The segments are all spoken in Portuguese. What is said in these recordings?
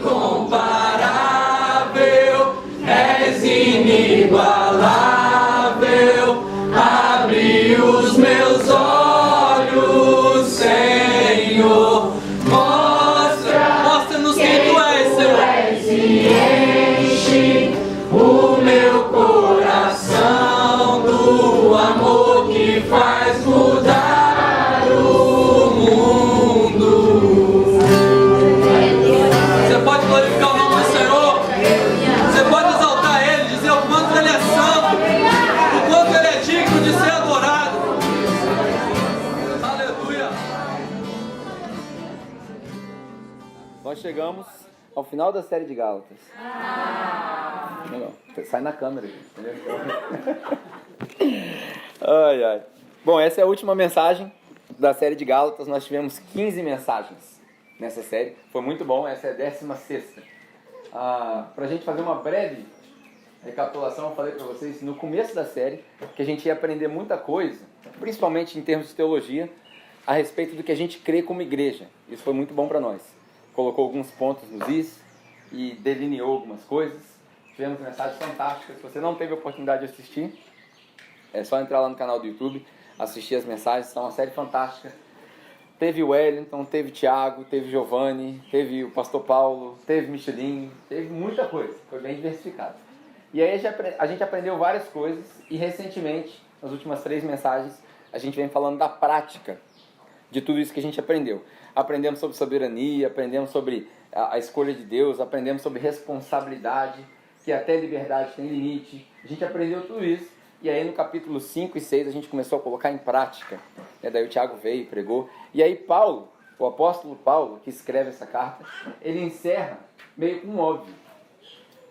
incomparável, és inigualável. Abre os meus olhos, Senhor. Mostra-nos quem tu és, Senhor. E enche o meu coração do amor que faz mudar o mundo. Você pode glorificar o nome do Senhor. Você pode exaltar Ele, dizer o quanto Ele é santo, o quanto Ele é digno de ser adorado. Aleluia. Nós chegamos ao final da série de Gálatas. Legal. Sai na câmera, entendeu? Ai, ai. Bom, essa é a última mensagem da série de Gálatas. Nós tivemos 15 mensagens nessa série. Foi muito bom, essa é a 16ª. Para a gente fazer uma breve recapitulação, eu falei para vocês no começo da série que a gente ia aprender muita coisa, principalmente em termos de teologia, a respeito do que a gente crê como igreja. Isso foi muito bom para nós. Colocou alguns pontos nos is e delineou algumas coisas. Tivemos mensagens fantásticas. Se você não teve a oportunidade de assistir, é só entrar lá no canal do YouTube, assistir as mensagens. Está uma série fantástica. Teve o Wellington, teve o Thiago, teve o Giovanni, teve o Pastor Paulo, teve Michelin, teve muita coisa. Foi bem diversificado. E aí a gente aprendeu várias coisas e recentemente, nas últimas 3 mensagens, a gente vem falando da prática de tudo isso que a gente aprendeu. Aprendemos sobre soberania, aprendemos sobre a escolha de Deus, aprendemos sobre responsabilidade, que até liberdade tem limite. A gente aprendeu tudo isso. E aí no capítulo 5 e 6 a gente começou a colocar em prática. Daí o Tiago veio e pregou. E aí Paulo, o apóstolo Paulo, que escreve essa carta, ele encerra meio com um óbvio.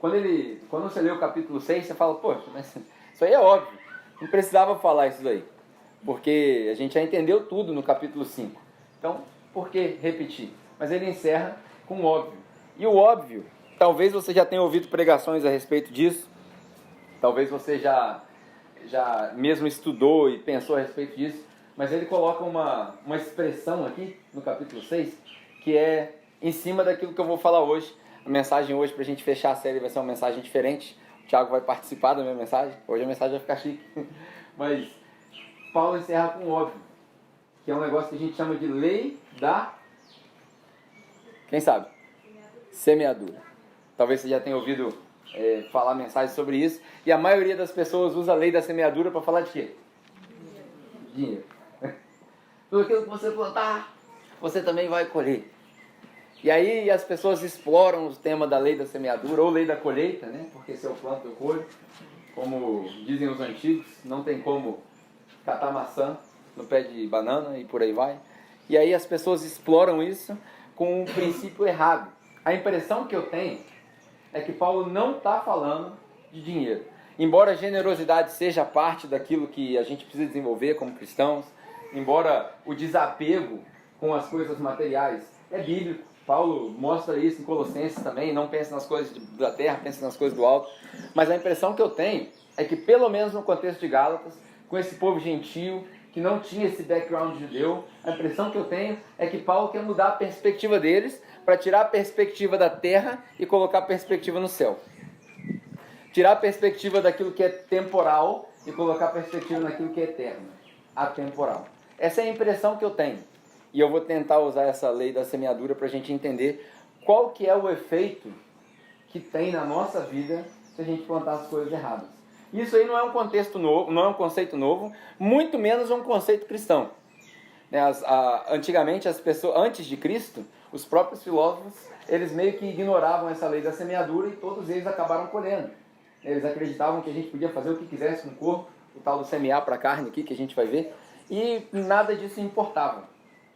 Quando você lê o capítulo 6, você fala, poxa, mas isso aí é óbvio. Não precisava falar isso daí. Porque a gente já entendeu tudo no capítulo 5. Então, por que repetir? Mas ele encerra com um óbvio. E o óbvio, talvez você já tenha ouvido pregações a respeito disso. Talvez você já mesmo estudou e pensou a respeito disso. Mas ele coloca uma expressão aqui no capítulo 6 que é em cima daquilo que eu vou falar hoje. A mensagem hoje, para a gente fechar a série, vai ser uma mensagem diferente. O Thiago vai participar da minha mensagem. Hoje a mensagem vai ficar chique. Mas Paulo encerra com um óbvio, que é um negócio que a gente chama de lei da... Quem sabe? Semeadura. Talvez você já tenha ouvido falar mensagens sobre isso. E a maioria das pessoas usa a lei da semeadura para falar de quê? Dinheiro. Tudo aquilo que você plantar, você também vai colher. E aí as pessoas exploram o tema da lei da semeadura ou lei da colheita, né? Porque se eu planto, eu colho. Como dizem os antigos, não tem como catar maçã no pé de banana e por aí vai. E aí as pessoas exploram isso com um princípio errado. A impressão que eu tenho é que Paulo não está falando de dinheiro. Embora a generosidade seja parte daquilo que a gente precisa desenvolver como cristãos, embora o desapego com as coisas materiais é bíblico. Paulo mostra isso em Colossenses também, não pensa nas coisas da terra, pensa nas coisas do alto. Mas a impressão que eu tenho é que, pelo menos no contexto de Gálatas, com esse povo gentio, que não tinha esse background judeu, a impressão que eu tenho é que Paulo quer mudar a perspectiva deles para tirar a perspectiva da terra e colocar a perspectiva no céu. Tirar a perspectiva daquilo que é temporal e colocar a perspectiva naquilo que é eterno, atemporal. Essa é a impressão que eu tenho. E eu vou tentar usar essa lei da semeadura para a gente entender qual que é o efeito que tem na nossa vida se a gente plantar as coisas erradas. Isso aí não é um contexto novo, não é um conceito novo, muito menos um conceito cristão. Antigamente, as pessoas, antes de Cristo, os próprios filósofos, eles meio que ignoravam essa lei da semeadura e todos eles acabaram colhendo. Eles acreditavam que a gente podia fazer o que quisesse com o corpo, o tal do semear para a carne aqui, que a gente vai ver, e nada disso importava.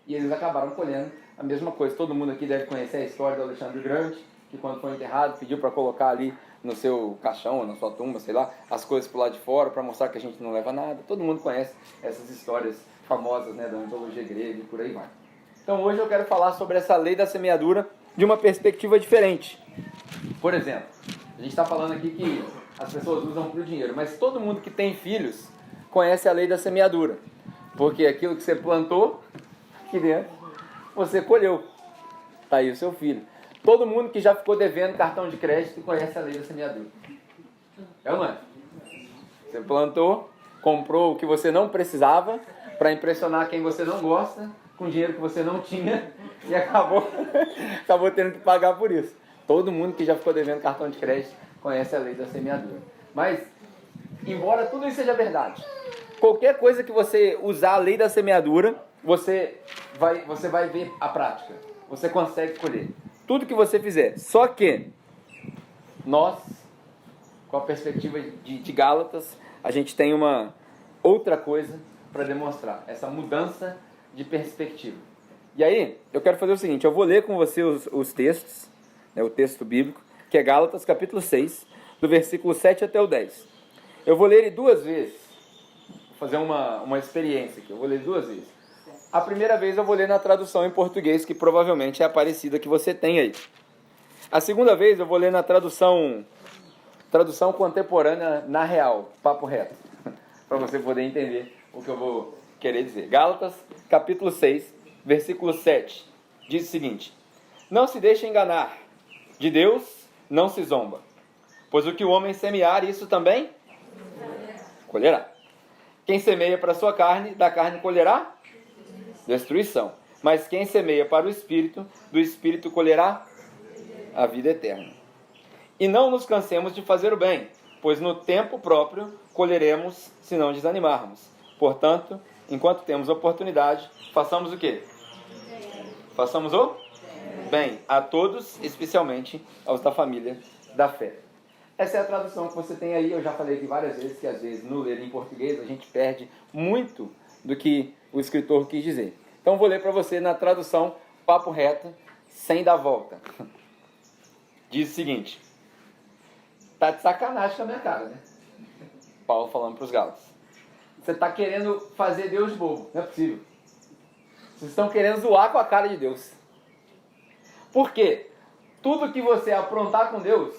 E eles acabaram colhendo a mesma coisa. Todo mundo aqui deve conhecer a história do Alexandre o Grande, que quando foi enterrado pediu para colocar ali no seu caixão, ou na sua tumba, sei lá, as coisas por lá de fora, para mostrar que a gente não leva nada. Todo mundo conhece essas histórias famosas, né, da mitologia grega e por aí vai. Então hoje eu quero falar sobre essa lei da semeadura de uma perspectiva diferente. Por exemplo, a gente está falando aqui que as pessoas usam para o dinheiro, mas todo mundo que tem filhos conhece a lei da semeadura. Porque aquilo que você plantou aqui dentro, você colheu. Está aí o seu filho. Todo mundo que já ficou devendo cartão de crédito conhece a lei da semeadura. É ou não é? Você plantou, comprou o que você não precisava para impressionar quem você não gosta, com dinheiro que você não tinha, e acabou tendo que pagar por isso. Todo mundo que já ficou devendo cartão de crédito conhece a lei da semeadura. Mas, embora tudo isso seja verdade, qualquer coisa que você usar a lei da semeadura, você vai ver a prática. Você consegue colher. Tudo que você fizer. Só que nós, com a perspectiva de Gálatas, a gente tem uma outra coisa para demonstrar. Essa mudança de perspectiva. E aí, eu quero fazer o seguinte. Eu vou ler com você os textos, né, o texto bíblico, que é Gálatas capítulo 6, do versículo 7 até o 10. Eu vou ler ele 2 vezes. Vou fazer uma experiência aqui. Eu vou ler 2 vezes. A primeira vez eu vou ler na tradução em português, que provavelmente é a parecida que você tem aí. A segunda vez eu vou ler na tradução contemporânea na real, papo reto, para você poder entender o que eu vou querer dizer. Gálatas, capítulo 6, versículo 7, diz o seguinte: Não se deixe enganar, de Deus não se zomba, pois o que o homem semear, isso também colherá. Quem semeia para a sua carne, da carne colherá destruição. Mas quem semeia para o Espírito, do Espírito colherá a vida eterna. E não nos cansemos de fazer o bem, pois no tempo próprio colheremos se não desanimarmos. Portanto, enquanto temos oportunidade, façamos o quê? Façamos o bem a todos, especialmente aos da família da fé. Essa é a tradução que você tem aí. Eu já falei aqui várias vezes que às vezes no ler em português a gente perde muito do que o escritor quis dizer. Então vou ler para você na tradução papo reto, sem dar volta. Diz o seguinte: tá de sacanagem com a minha cara, né? Paulo falando para os Gálatas. Você está querendo fazer Deus bobo, não é possível. Vocês estão querendo zoar com a cara de Deus. Por quê? Tudo que você aprontar com Deus,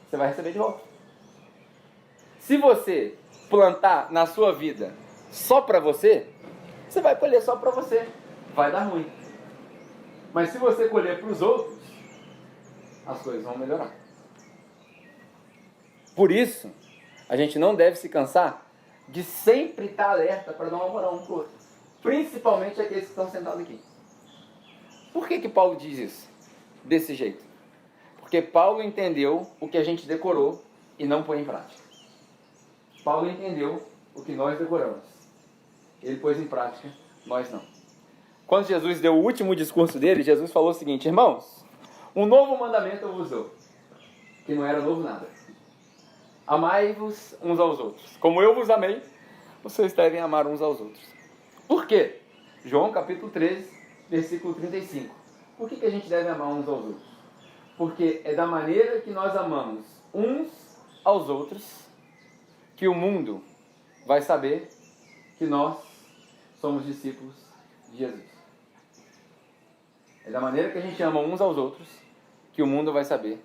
você vai receber de volta. Se você plantar na sua vida só para você, você vai colher só para você. Vai dar ruim. Mas se você colher para os outros, as coisas vão melhorar. Por isso, a gente não deve se cansar de sempre estar alerta para dar uma moral um para o outro. Principalmente aqueles que estão sentados aqui. Por que Paulo diz isso? Desse jeito. Porque Paulo entendeu o que a gente decorou e não põe em prática. Paulo entendeu o que nós decoramos. Ele pôs em prática, nós não. Quando Jesus deu o último discurso dele, Jesus falou o seguinte: irmãos, um novo mandamento eu vos dou, que não era novo nada. Amai-vos uns aos outros. Como eu vos amei, vocês devem amar uns aos outros. Por quê? João capítulo 13, versículo 35. Por que a gente deve amar uns aos outros? Porque é da maneira que nós amamos uns aos outros que o mundo vai saber que nós somos discípulos de Jesus. É da maneira que a gente ama uns aos outros que o mundo vai saber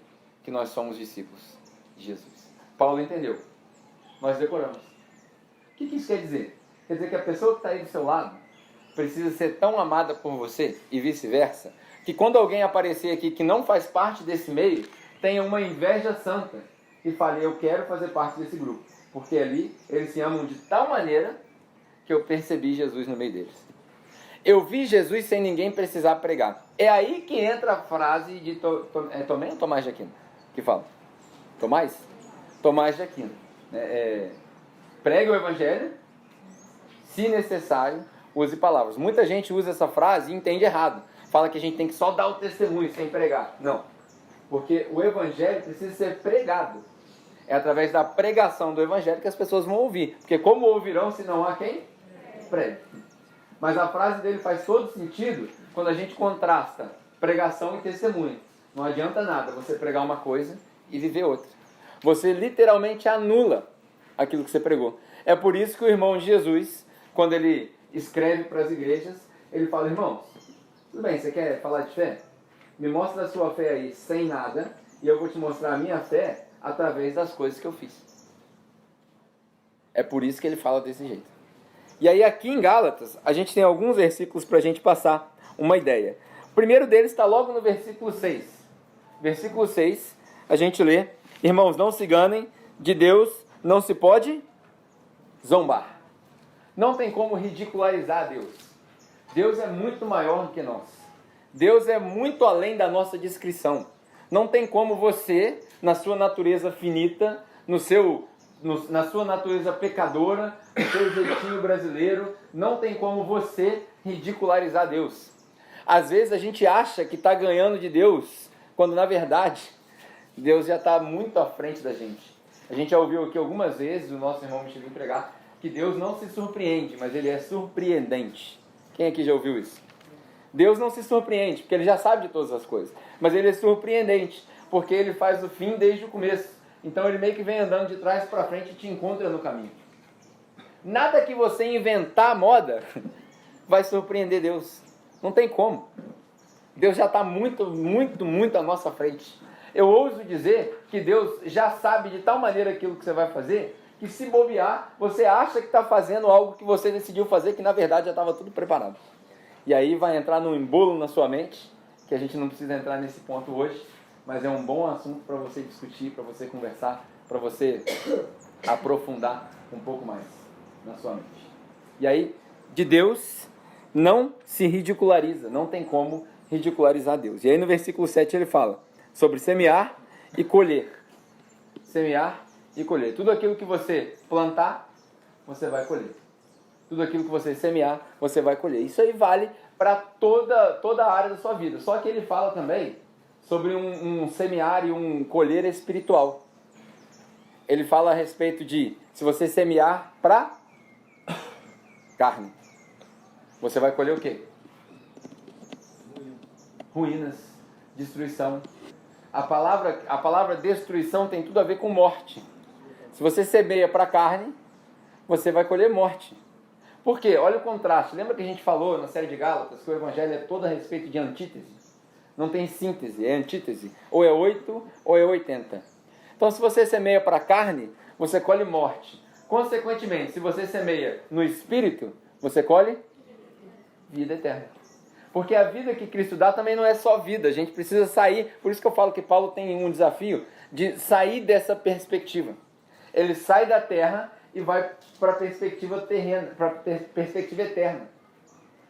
que nós somos discípulos de Jesus. Paulo entendeu. Nós decoramos. O que isso quer dizer? Quer dizer que a pessoa que está aí do seu lado precisa ser tão amada por você e vice-versa, que quando alguém aparecer aqui que não faz parte desse meio, tenha uma inveja santa e fale: eu quero fazer parte desse grupo. Porque ali eles se amam de tal maneira que eu percebi Jesus no meio deles. Eu vi Jesus sem ninguém precisar pregar. É aí que entra a frase de Tomé ou Tomás de Aquino? Que fala? Tomás? Tomás de Aquino. Pregue o evangelho, se necessário, use palavras. Muita gente usa essa frase e entende errado. Fala que a gente tem que só dar o testemunho sem pregar. Não. Porque o evangelho precisa ser pregado. É através da pregação do evangelho que as pessoas vão ouvir. Porque como ouvirão se não há quem pregue? Mas a frase dele faz todo sentido quando a gente contrasta pregação e testemunho. Não adianta nada você pregar uma coisa e viver outra. Você literalmente anula aquilo que você pregou. É por isso que o irmão de Jesus, quando ele escreve para as igrejas, ele fala: irmãos, tudo bem, você quer falar de fé? Me mostra a sua fé aí sem nada e eu vou te mostrar a minha fé através das coisas que eu fiz. É por isso que ele fala desse jeito. E aí aqui em Gálatas, a gente tem alguns versículos para a gente passar uma ideia. O primeiro deles está logo no versículo 6. versículo 6, a gente lê: irmãos, não se enganem, de Deus não se pode zombar. Não tem como ridicularizar Deus. Deus é muito maior do que nós. Deus é muito além da nossa descrição. Não tem como você, na sua natureza finita, na sua natureza pecadora, no seu jeitinho brasileiro, não tem como você ridicularizar Deus. Às vezes a gente acha que está ganhando de Deus, quando na verdade Deus já está muito à frente da gente. A gente já ouviu aqui algumas vezes o nosso irmão Michelin pregar que Deus não se surpreende, mas Ele é surpreendente. Quem aqui já ouviu isso? Deus não se surpreende, porque Ele já sabe de todas as coisas. Mas Ele é surpreendente, porque Ele faz o fim desde o começo. Então Ele meio que vem andando de trás para frente e te encontra no caminho. Nada que você inventar a moda vai surpreender Deus. Não tem como. Deus já está muito, muito, muito à nossa frente. Eu ouso dizer que Deus já sabe de tal maneira aquilo que você vai fazer, que se bobear, você acha que está fazendo algo que você decidiu fazer, que na verdade já estava tudo preparado. E aí vai entrar num embolo na sua mente, que a gente não precisa entrar nesse ponto hoje, mas é um bom assunto para você discutir, para você conversar, para você aprofundar um pouco mais na sua mente. E aí, de Deus não se ridiculariza, não tem como ridicularizar Deus. E aí no versículo 7 ele fala sobre semear e colher. Semear e colher. Tudo aquilo que você plantar, você vai colher. Tudo aquilo que você semear, você vai colher. Isso aí vale para toda a área da sua vida. Só que ele fala também sobre um semear e um colher espiritual. Ele fala a respeito de, se você semear para carne, você vai colher o quê? Ruínas, destruição. A palavra destruição tem tudo a ver com morte. Se você semeia para carne, você vai colher morte. Por quê? Olha o contraste. Lembra que a gente falou na série de Gálatas que o Evangelho é todo a respeito de antítese? Não tem síntese, é antítese. Ou é 8 ou é 80. Então, se você semeia para carne, você colhe morte. Consequentemente, se você semeia no Espírito, você colhe vida eterna. Porque a vida que Cristo dá também não é só vida. A gente precisa sair. Por isso que eu falo que Paulo tem um desafio de sair dessa perspectiva. Ele sai da terra e vai para a perspectiva terrena, para a perspectiva eterna.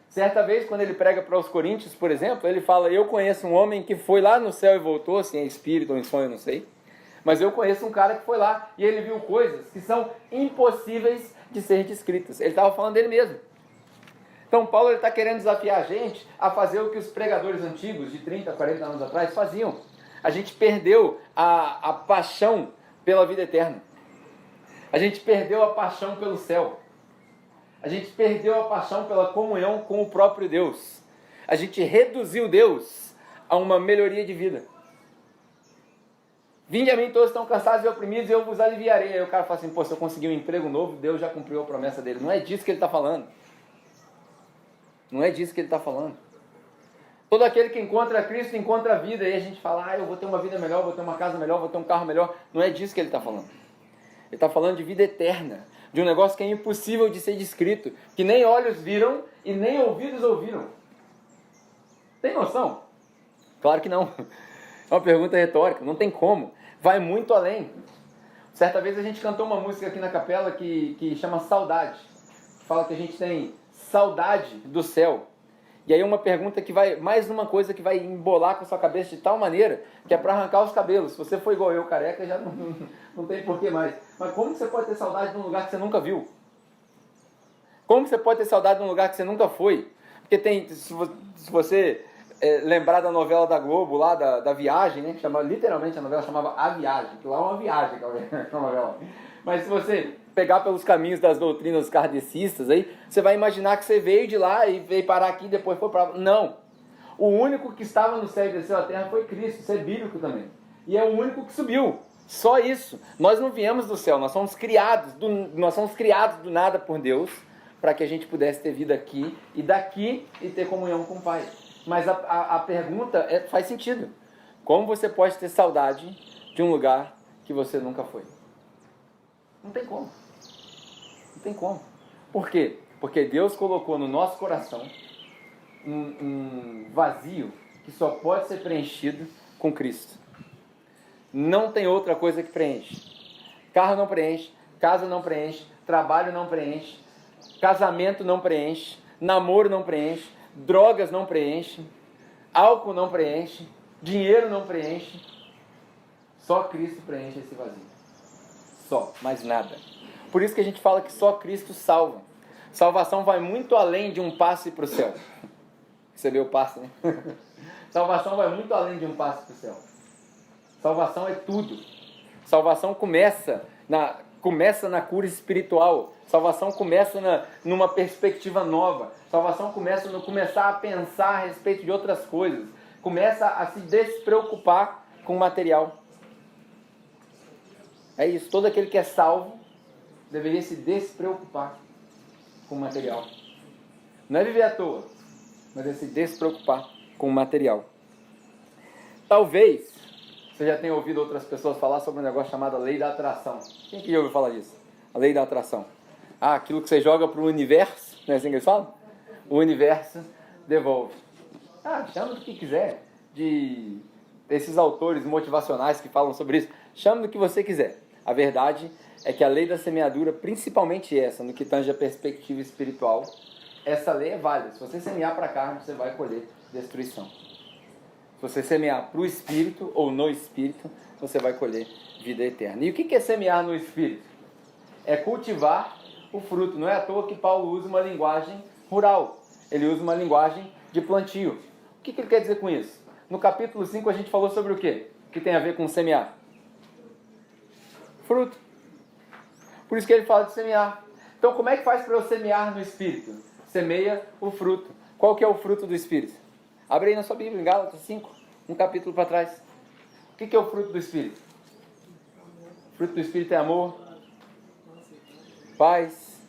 Certa vez, quando ele prega para os Coríntios, por exemplo, ele fala: eu conheço um homem que foi lá no céu e voltou, assim, em espírito ou em sonho, não sei. Mas eu conheço um cara que foi lá e ele viu coisas que são impossíveis de ser descritas. Ele estava falando dele mesmo. Então Paulo está querendo desafiar a gente a fazer o que os pregadores antigos, de 30, 40 anos atrás, faziam. A gente perdeu a paixão pela vida eterna. A gente perdeu a paixão pelo céu. A gente perdeu a paixão pela comunhão com o próprio Deus. A gente reduziu Deus a uma melhoria de vida. Vinde a mim todos estão cansados e oprimidos e eu vos aliviarei. Aí o cara fala assim: pô, se eu conseguir um emprego novo, Deus já cumpriu a promessa dele. Não é disso que ele está falando. Não é disso que ele está falando. Todo aquele que encontra Cristo encontra a vida. E a gente fala: eu vou ter uma vida melhor, vou ter uma casa melhor, vou ter um carro melhor. Não é disso que ele está falando. Ele está falando de vida eterna. De um negócio que é impossível de ser descrito. Que nem olhos viram e nem ouvidos ouviram. Tem noção? Claro que não. É uma pergunta retórica. Não tem como. Vai muito além. Certa vez a gente cantou uma música aqui na capela que chama Saudade. Que fala que a gente tem saudade do céu. E aí uma pergunta que vai, mais uma coisa que vai embolar com a sua cabeça de tal maneira, que é para arrancar os cabelos. Se você for igual eu, careca, já não tem porquê mais. Mas como você pode ter saudade de um lugar que você nunca viu? Como você pode ter saudade de um lugar que você nunca foi? Porque tem, se você lembrar da novela da Globo, lá da Viagem, né, que chama, literalmente a novela chamava A Viagem, que lá é uma viagem a novela. Mas se você pegar pelos caminhos das doutrinas kardecistas, aí, você vai imaginar que você veio de lá e veio parar aqui e depois foi para... Não. O único que estava no céu e desceu à terra foi Cristo. Isso é bíblico também. E é o único que subiu. Só isso. Nós não viemos do céu. Nós somos criados do nada por Deus para que a gente pudesse ter vida aqui e daqui e ter comunhão com o Pai. Mas a pergunta faz sentido. Como você pode ter saudade de um lugar que você nunca foi? Não tem como. Não tem como. Por quê? Porque Deus colocou no nosso coração um vazio que só pode ser preenchido com Cristo. Não tem outra coisa que preenche. Carro não preenche, casa não preenche, trabalho não preenche, casamento não preenche, namoro não preenche, drogas não preenche, álcool não preenche, dinheiro não preenche. Só Cristo preenche esse vazio. Só, mais nada. Por isso que a gente fala que só Cristo salva. Salvação vai muito além de um passe para o céu. Você vê o passe, né? Salvação vai muito além de um passe para o céu. Salvação é tudo. Salvação começa na cura espiritual. Salvação começa numa perspectiva nova. Salvação começa no começar a pensar a respeito de outras coisas. Começa a se despreocupar com o material. É isso. Todo aquele que é salvo deveria se despreocupar com o material. Não é viver à toa, mas é se despreocupar com o material. Talvez você já tenha ouvido outras pessoas falar sobre um negócio chamado lei da atração. Quem que já ouviu falar disso? A lei da atração. Aquilo que você joga para o universo, não é assim que eles falam? O universo devolve. Chama do que quiser. De esses autores motivacionais que falam sobre isso. Chama do que você quiser. A verdade é que a lei da semeadura, principalmente essa, no que tange a perspectiva espiritual, essa lei é válida. Se você semear para a carne, você vai colher destruição. Se você semear para o Espírito ou no Espírito, você vai colher vida eterna. E o que é semear no Espírito? É cultivar o fruto. Não é à toa que Paulo usa uma linguagem rural. Ele usa uma linguagem de plantio. O que ele quer dizer com isso? No capítulo 5 a gente falou sobre o quê? O que tem a ver com semear? Fruto. Por isso que ele fala de semear. Então como é que faz para eu semear no Espírito? Semeia o fruto. Qual que é o fruto do Espírito? Abre aí na sua Bíblia, em Gálatas 5, um capítulo para trás. O que é o fruto do Espírito? O fruto do Espírito é amor, paz,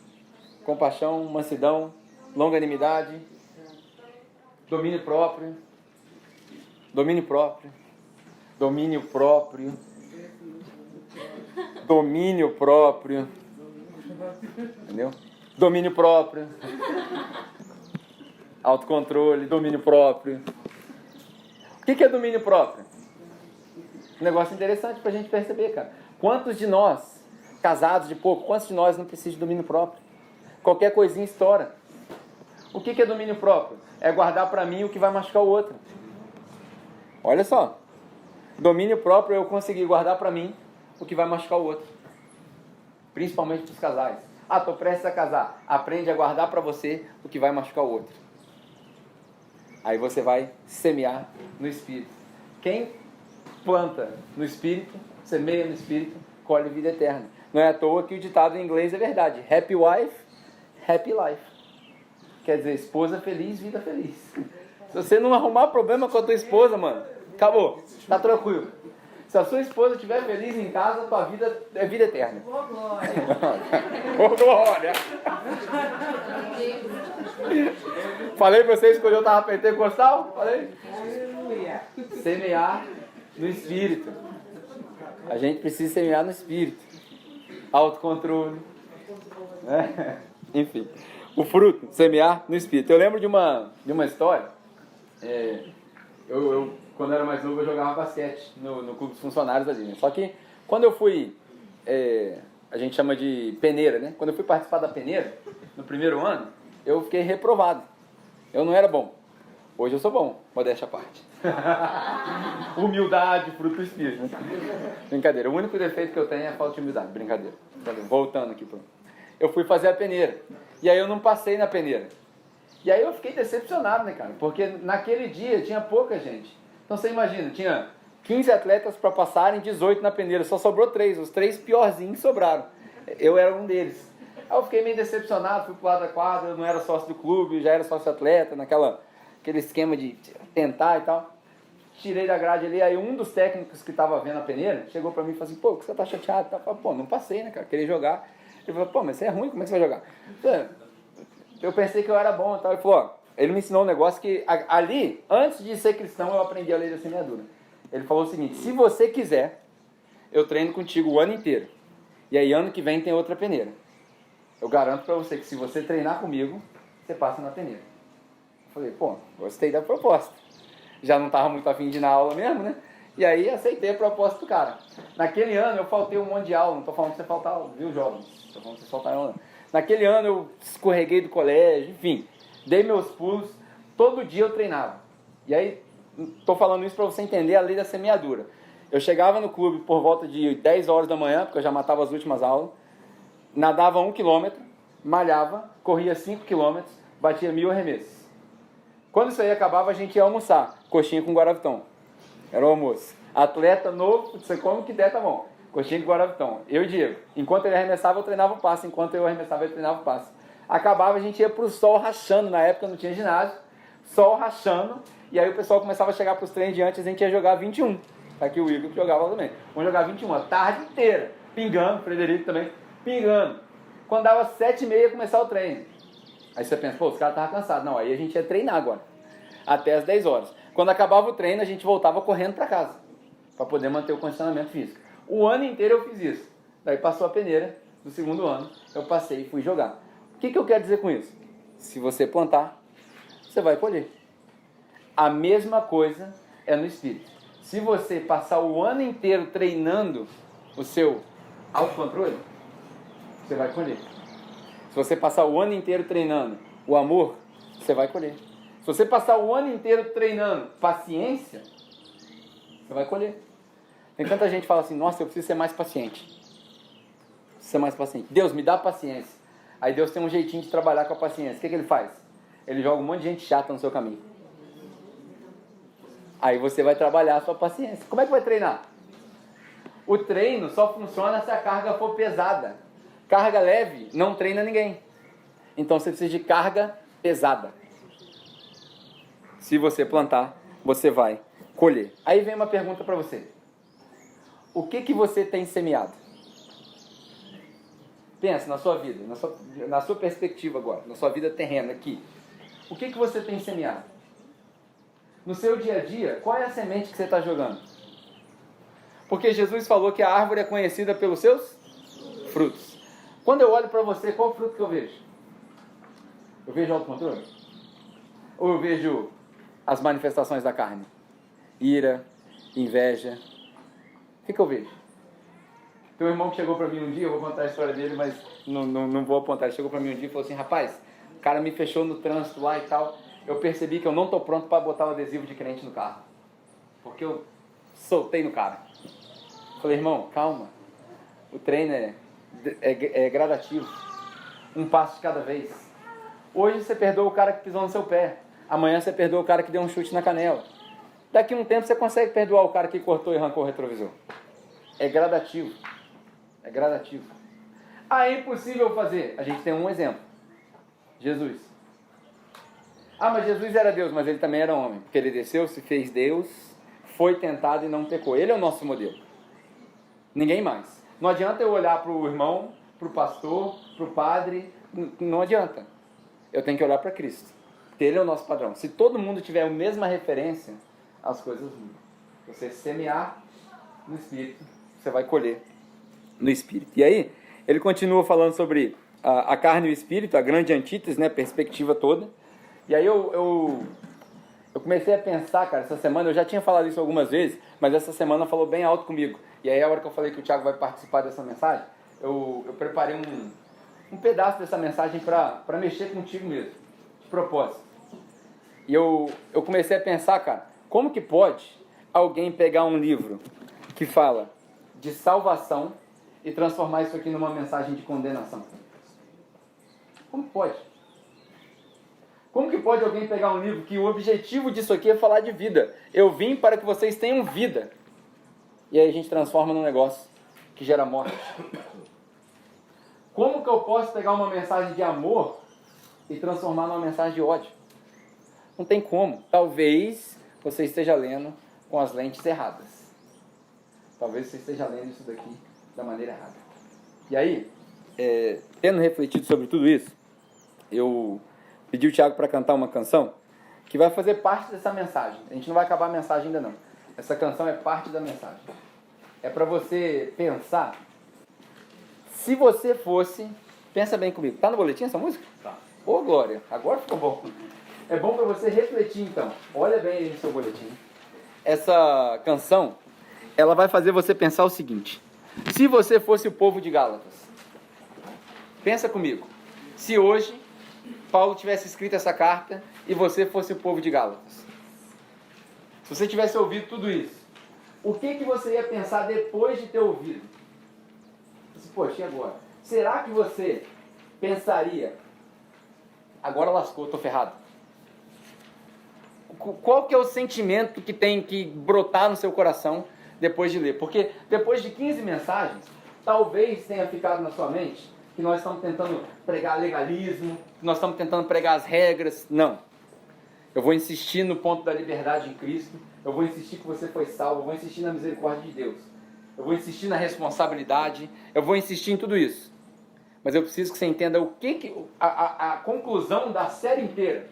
compaixão, mansidão, longanimidade, domínio próprio, domínio próprio, domínio próprio, domínio próprio, entendeu? Domínio próprio, autocontrole, domínio próprio. O que é domínio próprio? Um negócio interessante para a gente perceber, cara. Quantos de nós, casados de pouco, quantos de nós não precisam de domínio próprio? Qualquer coisinha estoura. O que é domínio próprio? É guardar para mim o que vai machucar o outro. Olha só. Domínio próprio é eu conseguir guardar para mim o que vai machucar o outro. Principalmente para os casais. Estou prestes a casar. Aprende a guardar para você o que vai machucar o outro. Aí você vai semear no Espírito. Quem planta no Espírito, semeia no Espírito, colhe vida eterna. Não é à toa que o ditado em inglês é verdade. Happy wife, happy life. Quer dizer, esposa feliz, vida feliz. Se você não arrumar problema com a tua esposa, mano, acabou. Tá tranquilo. Se a sua esposa estiver feliz em casa, a tua vida é vida eterna. Ô, glória! Ô, glória! Falei pra vocês quando eu estava pentecostal? Falei? Aleluia! Semear no Espírito. A gente precisa semear no Espírito. Autocontrole. Né? Enfim. O fruto, semear no Espírito. Eu lembro de uma história. Quando eu era mais novo, eu jogava basquete no clube dos funcionários ali. Né? Só que quando eu fui, a gente chama de peneira, né? Quando eu fui participar da peneira, no primeiro ano, eu fiquei reprovado. Eu não era bom. Hoje eu sou bom, modéstia à parte. Humildade, fruto do Espírito. Né? Brincadeira. O único defeito que eu tenho é a falta de humildade. Brincadeira. Voltando aqui. Eu fui fazer a peneira. E aí eu não passei na peneira. E aí eu fiquei decepcionado, né, cara? Porque naquele dia tinha pouca gente. Então você imagina, tinha 15 atletas para passarem, 18 na peneira. Só sobrou 3. Os 3 piorzinhos sobraram. Eu era um deles. Aí eu fiquei meio decepcionado, fui pro lado da quadra, eu não era sócio do clube, já era sócio atleta, aquele esquema de tentar e tal. Tirei da grade ali, aí um dos técnicos que estava vendo a peneira chegou pra mim e falou assim, pô, você tá chateado? Eu falei, pô, não passei, né, cara, queria jogar. Ele falou, pô, mas você é ruim, como é que você vai jogar? Eu pensei que eu era bom e tal. Ele falou, ó, ele me ensinou um negócio que ali, antes de ser cristão, eu aprendi a lei da semeadura. Ele falou o seguinte, se você quiser, eu treino contigo o ano inteiro. E aí ano que vem tem outra peneira. Eu garanto pra você que se você treinar comigo, você passa na peneira. Eu falei, pô, gostei da proposta. Já não estava muito afim de ir na aula mesmo, né? E aí aceitei a proposta do cara. Naquele ano eu faltei um monte de aula, não estou falando que você faltar, viu, jovens? Estou falando que você faltar aula. Naquele ano eu escorreguei do colégio, enfim, dei meus pulos, todo dia eu treinava. E aí, estou falando isso para você entender a lei da semeadura. Eu chegava no clube por volta de 10 horas da manhã, porque eu já matava as últimas aulas, nadava 1 quilômetro, malhava, corria 5 quilômetros, batia 1000 arremessos. Quando isso aí acabava, a gente ia almoçar, coxinha com guaravitão. Era o almoço. Atleta novo, você come o que der, tá bom. Coxinha com guaravitão. Eu e Diego. Enquanto ele arremessava, eu treinava o passe. Enquanto eu arremessava, ele treinava o passe. Acabava, a gente ia pro sol rachando. Na época não tinha ginásio. Sol rachando. E aí o pessoal começava a chegar pros treinos de antes, a gente ia jogar 21. Tá aqui o Igor que jogava lá também. Vamos jogar 21 a tarde inteira. Pingando, Frederico também. Pingando. Quando dava 7h30 ia começar o treino. Aí você pensa, pô, os caras estavam cansados. Não, aí a gente ia treinar agora. Até as 10 horas. Quando acabava o treino, a gente voltava correndo para casa. Para poder manter o condicionamento físico. O ano inteiro eu fiz isso. Daí passou a peneira do segundo ano. Eu passei e fui jogar. O que eu quero dizer com isso? Se você plantar, você vai colher. A mesma coisa é no espírito. Se você passar o ano inteiro treinando o seu autocontrole, você vai colher. Se você passar o ano inteiro treinando o amor, você vai colher. Se você passar o ano inteiro treinando paciência, você vai colher. Tem tanta gente que fala assim, nossa, eu preciso ser mais paciente. Preciso ser mais paciente. Deus, me dá paciência. Aí Deus tem um jeitinho de trabalhar com a paciência. O que ele faz? Ele joga um monte de gente chata no seu caminho. Aí você vai trabalhar a sua paciência. Como é que vai treinar? O treino só funciona se a carga for pesada. Carga leve não treina ninguém. Então você precisa de carga pesada. Se você plantar, você vai colher. Aí vem uma pergunta para você. O que você tem semeado? Pensa na sua vida, na sua perspectiva agora, na sua vida terrena aqui. O que você tem semeado? No seu dia a dia, qual é a semente que você está jogando? Porque Jesus falou que a árvore é conhecida pelos seus frutos. Quando eu olho para você, qual fruto que eu vejo? Eu vejo autocontrole? Ou eu vejo as manifestações da carne? Ira, inveja. O que eu vejo? Tem um irmão que chegou para mim um dia, eu vou contar a história dele, mas não vou apontar. Ele chegou para mim um dia e falou assim, rapaz, o cara me fechou no trânsito lá e tal. Eu percebi que eu não estou pronto para botar o adesivo de crente no carro. Porque eu soltei no cara. Falei, irmão, calma. O treino é gradativo. Um passo de cada vez. Hoje você perdoa o cara que pisou no seu pé. Amanhã você perdoa o cara que deu um chute na canela. Daqui a um tempo você consegue perdoar o cara que cortou e arrancou o retrovisor. É gradativo. É gradativo. Ah, é impossível fazer. A gente tem um exemplo. Jesus. Ah, mas Jesus era Deus, mas ele também era homem. Porque ele desceu, se fez Deus, foi tentado e não pecou. Ele é o nosso modelo. Ninguém mais. Não adianta eu olhar para o irmão, para o pastor, para o padre. Não adianta. Eu tenho que olhar para Cristo. Porque ele é o nosso padrão. Se todo mundo tiver a mesma referência, as coisas mudam. Você semear no Espírito, você vai colher no Espírito. E aí, ele continua falando sobre a carne e o Espírito, a grande antítese, né, a perspectiva toda. E aí eu comecei a pensar, cara, essa semana, eu já tinha falado isso algumas vezes, mas essa semana falou bem alto comigo. E aí a hora que eu falei que o Thiago vai participar dessa mensagem, eu preparei um pedaço dessa mensagem para mexer contigo mesmo, de propósito. E eu comecei a pensar, cara, como que pode alguém pegar um livro que fala de salvação e transformar isso aqui numa mensagem de condenação? Como pode? Como que pode alguém pegar um livro que o objetivo disso aqui é falar de vida? Eu vim para que vocês tenham vida. E aí a gente transforma num negócio que gera morte. Como que eu posso pegar uma mensagem de amor e transformar numa mensagem de ódio? Não tem como. Talvez você esteja lendo com as lentes erradas. Talvez você esteja lendo isso daqui da maneira errada. E aí, tendo refletido sobre tudo isso, eu pedi o Thiago para cantar uma canção que vai fazer parte dessa mensagem. A gente não vai acabar a mensagem ainda não. Essa canção é parte da mensagem. É para você pensar. Se você fosse... Pensa bem comigo. Tá no boletim essa música? Tá. Ô, Glória, agora ficou bom. É bom para você refletir então. Olha bem aí no seu boletim. Essa canção ela vai fazer você pensar o seguinte: se você fosse o povo de Gálatas, pensa comigo, se hoje Paulo tivesse escrito essa carta e você fosse o povo de Gálatas, se você tivesse ouvido tudo isso, o que você ia pensar depois de ter ouvido? Poxa, e agora? Será que você pensaria, agora lascou, estou ferrado? Qual que é o sentimento que tem que brotar no seu coração depois de ler? Porque depois de 15 mensagens, talvez tenha ficado na sua mente que nós estamos tentando pregar legalismo, que nós estamos tentando pregar as regras. Não. Eu vou insistir no ponto da liberdade em Cristo, eu vou insistir que você foi salvo, eu vou insistir na misericórdia de Deus, eu vou insistir na responsabilidade, eu vou insistir em tudo isso. Mas eu preciso que você entenda o que a conclusão da série inteira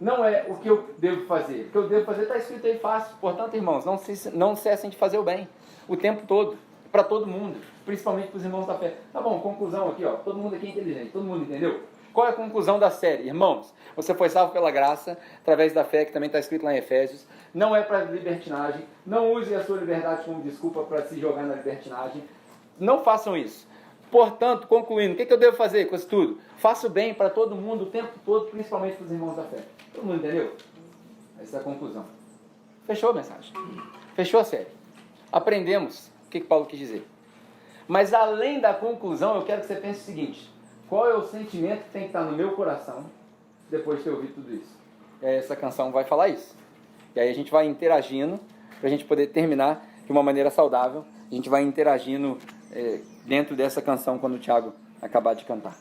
não é o que eu devo fazer. O que eu devo fazer está escrito aí fácil. Portanto, irmãos, não cessem de fazer o bem o tempo todo, para todo mundo, principalmente para os irmãos da fé. Tá bom, conclusão aqui, ó. Todo mundo aqui é inteligente, todo mundo entendeu? Qual é a conclusão da série? Irmãos, você foi salvo pela graça, através da fé, que também está escrito lá em Efésios. Não é para libertinagem. Não use a sua liberdade como desculpa para se jogar na libertinagem. Não façam isso. Portanto, concluindo, o que eu devo fazer com isso tudo? Faça o bem para todo mundo o tempo todo, principalmente para os irmãos da fé. Todo mundo entendeu? Essa é a conclusão. Fechou a mensagem. Fechou a série. Aprendemos o que Paulo quis dizer. Mas além da conclusão, eu quero que você pense o seguinte: qual é o sentimento que tem que estar no meu coração depois de ter ouvido tudo isso? E aí essa canção vai falar isso. E aí a gente vai interagindo para a gente poder terminar de uma maneira saudável. A gente vai interagindo dentro dessa canção quando o Thiago acabar de cantar.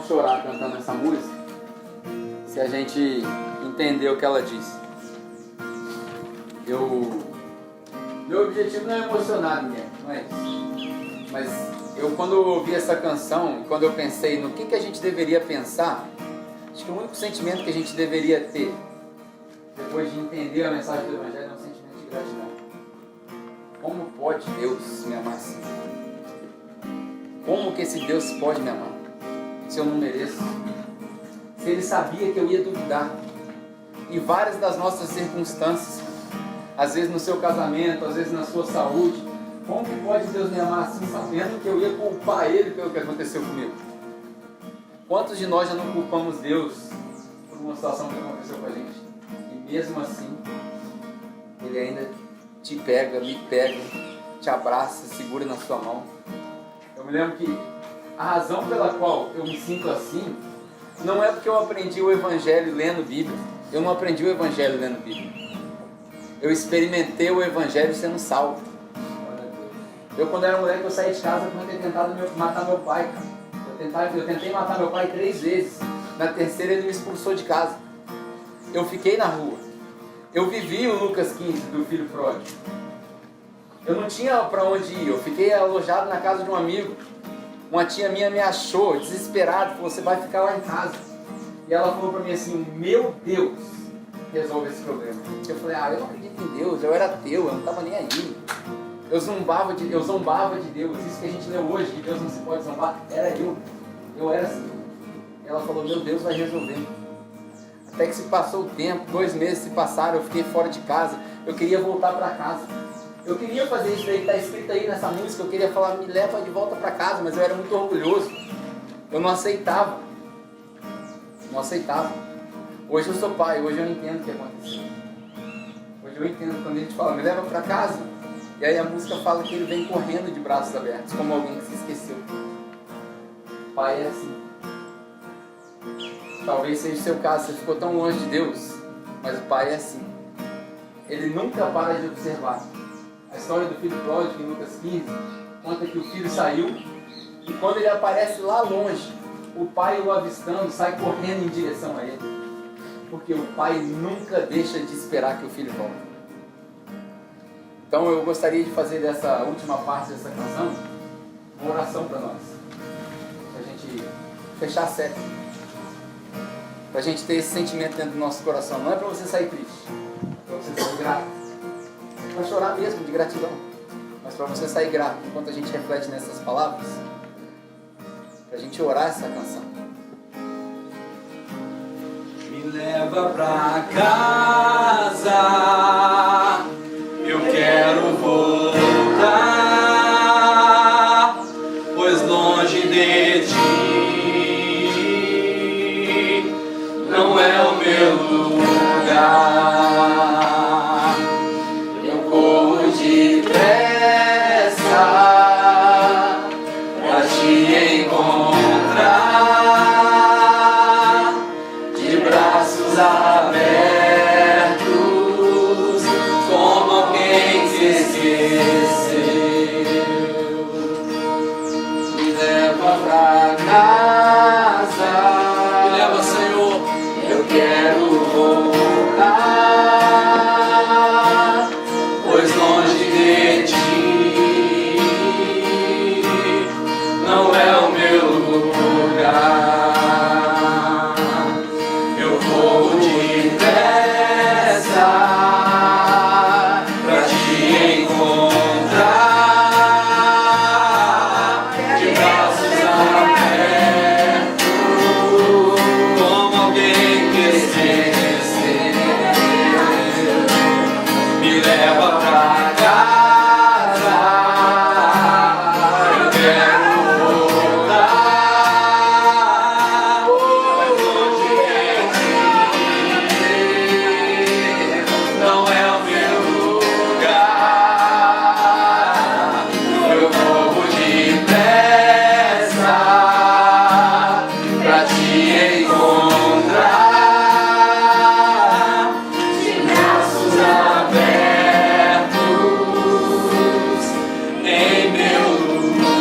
Chorar cantando essa música se a gente entender o que ela diz. Meu objetivo não é emocionar ninguém, não é isso. Mas quando eu ouvi essa canção, quando eu pensei no que a gente deveria pensar, acho que o único sentimento que a gente deveria ter depois de entender a mensagem do Evangelho é um sentimento de gratidão. Como pode Deus me amar assim? Como que esse Deus pode me amar se eu não mereço? Se Ele sabia que eu ia duvidar. E várias das nossas circunstâncias, às vezes no seu casamento, às vezes na sua saúde, como que pode Deus me amar assim, sabendo que eu ia culpar Ele pelo que aconteceu comigo? Quantos de nós já não culpamos Deus por uma situação que aconteceu com a gente? E mesmo assim, Ele ainda te pega, me pega, te abraça, segura na sua mão. Eu me lembro que a razão pela qual eu me sinto assim não é porque eu aprendi o Evangelho lendo Bíblia. Eu não aprendi o Evangelho lendo Bíblia. Eu experimentei o Evangelho sendo salvo. Eu, quando era moleque, eu saí de casa por ter tentado matar meu pai, cara. Eu tentei matar meu pai 3 vezes. Na terceira ele me expulsou de casa. Eu fiquei na rua. Eu vivi o Lucas 15 do filho pródigo. Eu não tinha para onde ir. Eu fiquei alojado na casa de um amigo. Uma tia minha me achou desesperado, falou: você vai ficar lá em casa. E ela falou para mim assim: meu Deus, resolve esse problema. Eu falei: eu não acredito em Deus, eu era ateu, eu não estava nem aí. Eu zombava de Deus. Isso que a gente leu hoje, que Deus não se pode zombar, era eu era assim. E ela falou: meu Deus vai resolver. Até que se passou o tempo, 2 meses se passaram, eu fiquei fora de casa. Eu queria voltar para casa. Eu queria fazer isso daí que está escrito aí nessa música. Eu queria falar: me leva de volta para casa. Mas eu era muito orgulhoso. Eu não aceitava. Hoje eu sou pai. Hoje eu entendo o que aconteceu. Hoje eu entendo quando a gente fala: me leva para casa. E aí a música fala que ele vem correndo de braços abertos, como alguém que se esqueceu. Pai é assim. Talvez seja o seu caso. Você ficou tão longe de Deus. Mas o pai é assim. Ele nunca para de observar. A história do filho pródigo em Lucas 15 conta que o filho saiu e quando ele aparece lá longe, o pai o avistando sai correndo em direção a ele, porque o pai nunca deixa de esperar que o filho volte. Então eu gostaria de fazer dessa última parte dessa canção uma oração para nós. Para a gente fechar a série. Para a gente ter esse sentimento dentro do nosso coração. Não é para você sair triste, é para você sair grato. Para chorar mesmo de gratidão. Mas para você sair grato, enquanto a gente reflete nessas palavras, para a gente orar essa canção. Me leva pra casa, eu quero voltar, pois longe de ti não é o meu lugar. Eu corro depressa pra te encontrar, de braços abertos, como alguém se esqueceu. Me leva pra casa, me leva, Senhor, eu quero voltar, pois longe de ti não é o meu lugar. Eu vou depressa pra te encontrar, de braços abertos, como alguém que esqueceu. Me leva pra casa, eu quero voltar, pois longe de ti não é o meu lugar. Eu corro depressa pra te encontrar, de braços abertos em meu lugar.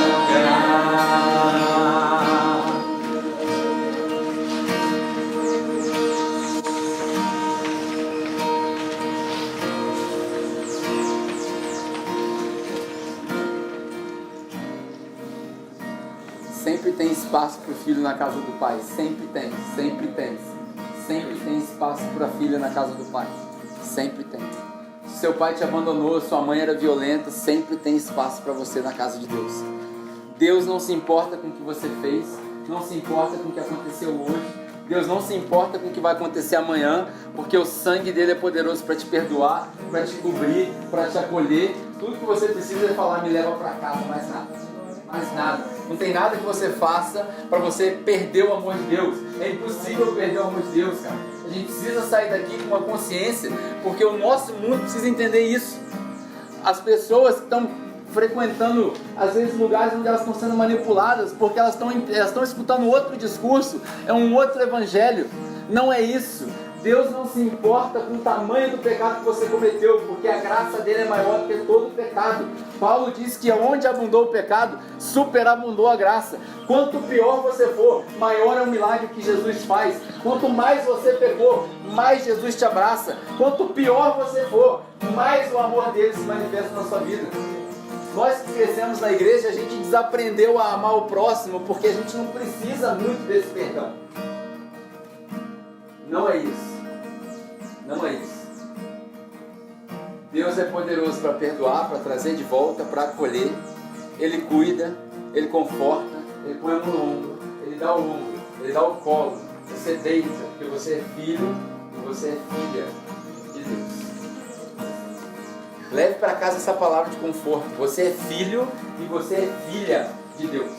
Sempre tem espaço para o filho na casa do pai. Sempre tem, sempre tem. Sempre tem espaço para a filha na casa do pai. Sempre tem. Se seu pai te abandonou, sua mãe era violenta, sempre tem espaço para você na casa de Deus. Deus não se importa com o que você fez, não se importa com o que aconteceu hoje. Deus não se importa com o que vai acontecer amanhã, porque o sangue dele é poderoso para te perdoar, para te cobrir, para te acolher. Tudo que você precisa é falar: me leva para casa, mais nada. Mais nada. Não tem nada que você faça para você perder o amor de Deus. É impossível perder o amor de Deus, cara. A gente precisa sair daqui com uma consciência, porque o nosso mundo precisa entender isso. As pessoas que estão frequentando, às vezes, lugares onde elas estão sendo manipuladas, porque elas estão escutando outro discurso, é um outro evangelho. Não é isso. Deus não se importa com o tamanho do pecado que você cometeu, porque a graça dele é maior do que todo o pecado. Paulo diz que onde abundou o pecado, superabundou a graça. Quanto pior você for, maior é o milagre que Jesus faz. Quanto mais você pecou, mais Jesus te abraça. Quanto pior você for, mais o amor dele se manifesta na sua vida. Nós que crescemos na igreja, a gente desaprendeu a amar o próximo, porque a gente não precisa muito desse perdão. Não é isso. Não é isso. Deus é poderoso para perdoar, para trazer de volta, para acolher. Ele cuida, Ele conforta, Ele põe a mão no ombro, Ele dá o ombro, Ele dá o colo. Você deita, porque você é filho e você é filha de Deus. Leve para casa essa palavra de conforto. Você é filho e você é filha de Deus.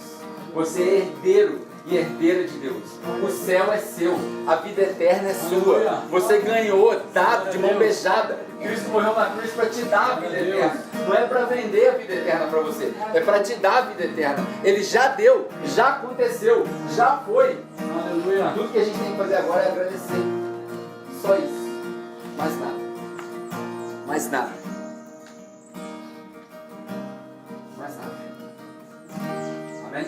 Você é herdeiro e herdeira de Deus. O céu é seu, a vida eterna é sua. Você ganhou, dado, de mão beijada. Cristo morreu na cruz para te dar a vida eterna. Não é para vender a vida eterna para você, é para te dar a vida eterna. Ele já deu, já aconteceu, já foi. Aleluia. Tudo que a gente tem que fazer agora é agradecer. Só isso. Mais nada. Mais nada. Mais nada. Amém?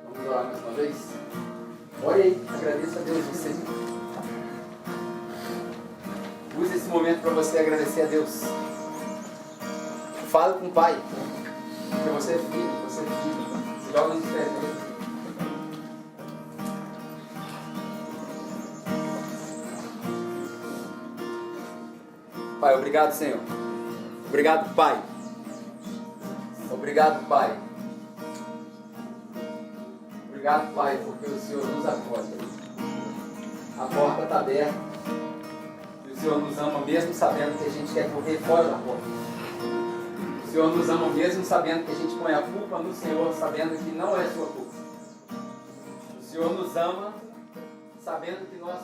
Vamos orar mais uma vez? Ore aí, agradeça a Deus você. Use esse momento para você agradecer a Deus. Fala com o Pai. Porque você é filho, você é filho. Se joga nos pés dele. Pai, obrigado, Senhor. Obrigado, Pai. Obrigado, Pai. Obrigado, Pai, porque o Senhor nos acolhe. A porta está aberta. E o Senhor nos ama mesmo sabendo que a gente quer correr fora da porta. O Senhor nos ama mesmo sabendo que a gente põe a culpa no Senhor, sabendo que não é sua culpa. O Senhor nos ama sabendo que nós